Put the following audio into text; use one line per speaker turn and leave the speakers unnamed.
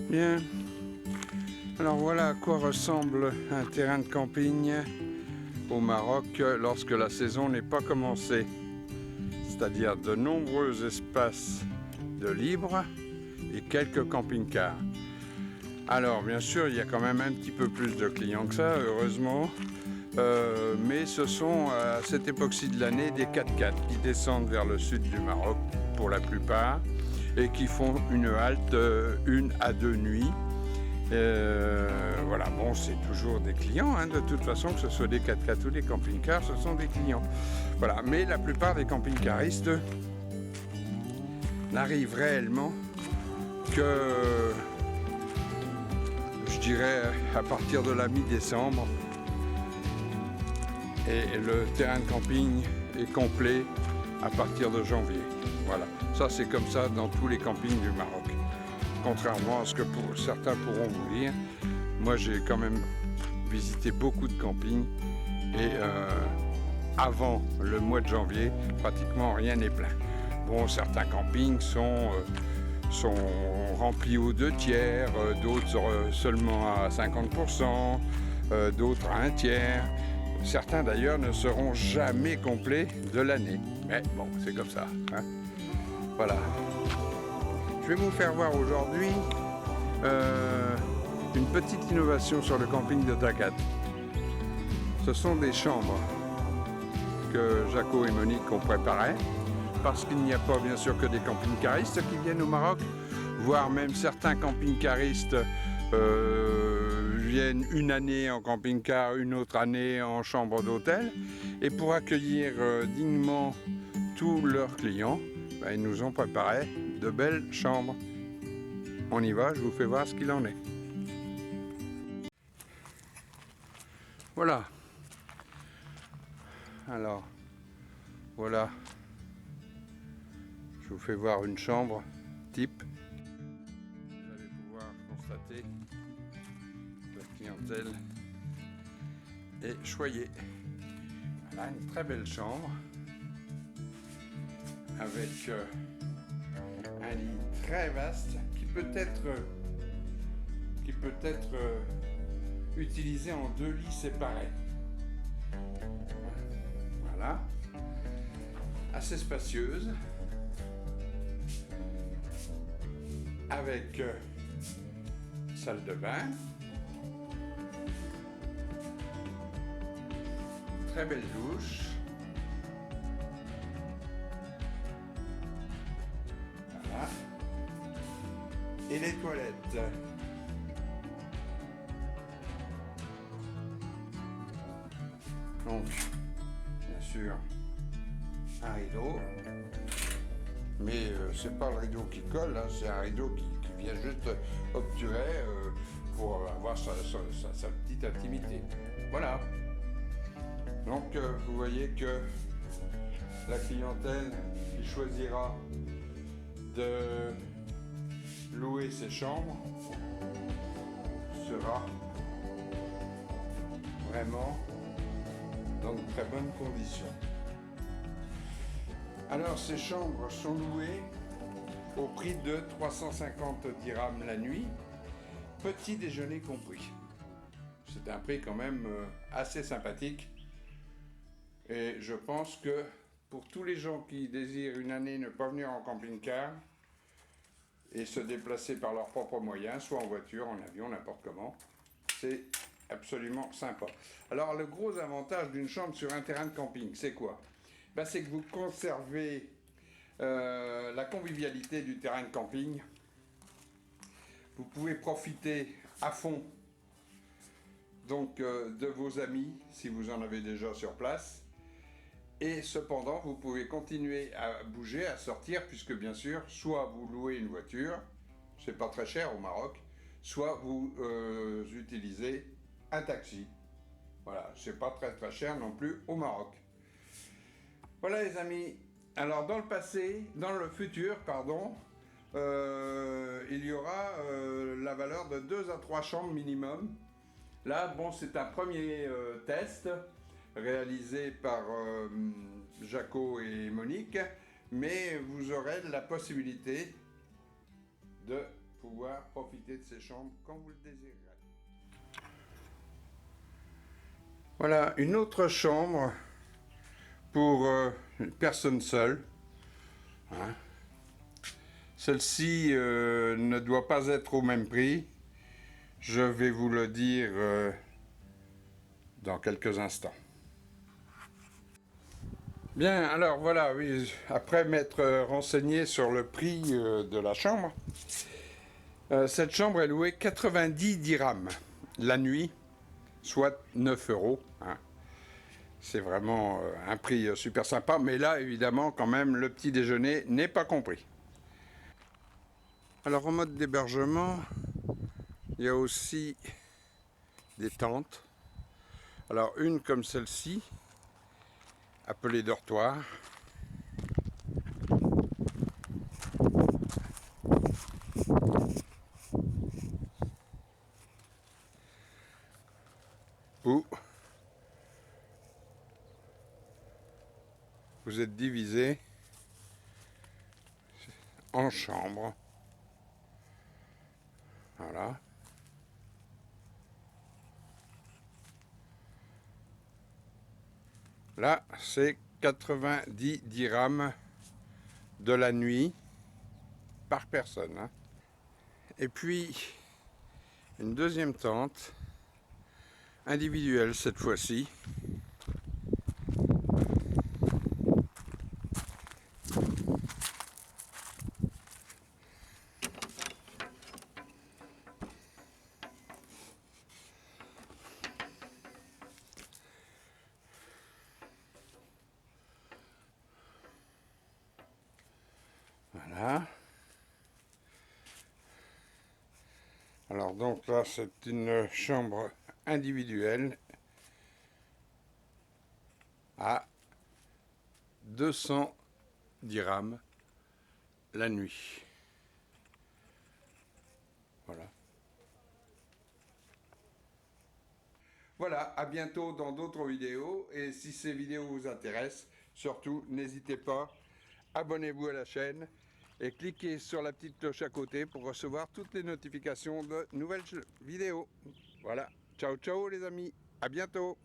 Bien, alors voilà à quoi ressemble un terrain de camping au Maroc lorsque la saison n'est pas commencée. C'est-à-dire de nombreux espaces de libre et quelques camping-cars. Alors bien sûr il y a quand même un petit peu plus de clients que ça, heureusement. Mais ce sont à cette époque-ci de l'année des 4x4 qui descendent vers le sud du Maroc pour la plupart et qui font une halte 1 à 2 nuits. Voilà, bon, c'est toujours des clients, hein, de toute façon, que ce soit des 4x4 ou des camping-cars, ce sont des clients. Voilà, mais la plupart des camping-caristes n'arrivent réellement que, je dirais, à partir de la mi-décembre. Et le terrain de camping est complet à partir de janvier. Voilà, ça c'est comme ça dans tous les campings du Maroc. Contrairement à ce que certains pourront vous dire, moi j'ai quand même visité beaucoup de campings et avant le mois de janvier, pratiquement rien n'est plein. Bon, certains campings sont remplis aux 2/3, d'autres seulement à 50%, d'autres à 1/3. Certains d'ailleurs ne seront jamais complets de l'année. Mais bon, c'est comme ça, hein. Voilà. Je vais vous faire voir aujourd'hui une petite innovation sur le camping de Takat. Ce sont des chambres que Jaco et Monique ont préparées, parce qu'il n'y a pas bien sûr que des camping-caristes qui viennent au Maroc, voire même certains camping-caristes viennent une année en camping-car, une autre année en chambre d'hôtel. Et pour accueillir dignement tous leurs clients, ils nous ont préparé de belles chambres. On y va, je vous fais voir ce qu'il en est. Voilà. Alors, voilà. Je vous fais voir une chambre type. Vous allez pouvoir constater la clientèle est choyée. Voilà, une très belle chambre avec un lit très vaste qui peut être utilisé en 2 lits séparés. Voilà, assez spacieuse, avec salle de bain, très belle douche. Voilà. Et les toilettes. Donc, bien sûr, un rideau. Mais c'est pas le rideau qui colle, hein, c'est un rideau qui vient juste obturer pour avoir sa petite intimité. Voilà. Donc vous voyez que la clientèle qui choisira de louer ses chambres sera vraiment dans de très bonnes conditions. Alors ces chambres sont louées au prix de 350 dirhams la nuit, petit déjeuner compris. C'est un prix quand même assez sympathique et je pense que pour tous les gens qui désirent une année ne pas venir en camping-car et se déplacer par leurs propres moyens, soit en voiture, en avion, n'importe comment, c'est absolument sympa. Alors le gros avantage d'une chambre sur un terrain de camping, c'est quoi ? C'est que vous conservez la convivialité du terrain de camping. Vous pouvez profiter à fond donc de vos amis si vous en avez déjà sur place. Et cependant, vous pouvez continuer à bouger, à sortir, puisque bien sûr, soit vous louez une voiture, c'est pas très cher au Maroc, soit vous utilisez un taxi. Voilà, c'est pas très cher non plus au Maroc. Voilà les amis, alors dans le futur, il y aura la valeur de 2 à 3 chambres minimum. Là, bon, c'est un premier test réalisé par Jaco et Monique, mais vous aurez la possibilité de pouvoir profiter de ces chambres quand vous le désirerez. Voilà une autre chambre pour une personne seule. Hein. Celle-ci ne doit pas être au même prix. Je vais vous le dire dans quelques instants. Bien, alors voilà, oui, après m'être renseigné sur le prix de la chambre, cette chambre est louée 90 dirhams la nuit, soit 9 euros. Hein. C'est vraiment un prix super sympa, mais là, évidemment, quand même, le petit déjeuner n'est pas compris. Alors, en mode d'hébergement, il y a aussi des tentes. Alors, une comme celle-ci, appelée dortoir. Où vous êtes divisé en chambres. Voilà. Là, c'est 90 dirhams de la nuit par personne. Hein. Et puis, une deuxième tente, individuelle cette fois-ci. Voilà. Alors donc là, c'est une chambre individuelle à 200 dirhams la nuit. Voilà. Voilà, à bientôt dans d'autres vidéos. Et si ces vidéos vous intéressent, surtout, n'hésitez pas, abonnez-vous à la chaîne et cliquez sur la petite cloche à côté pour recevoir toutes les notifications de nouvelles vidéos. Voilà, ciao ciao les amis, à bientôt.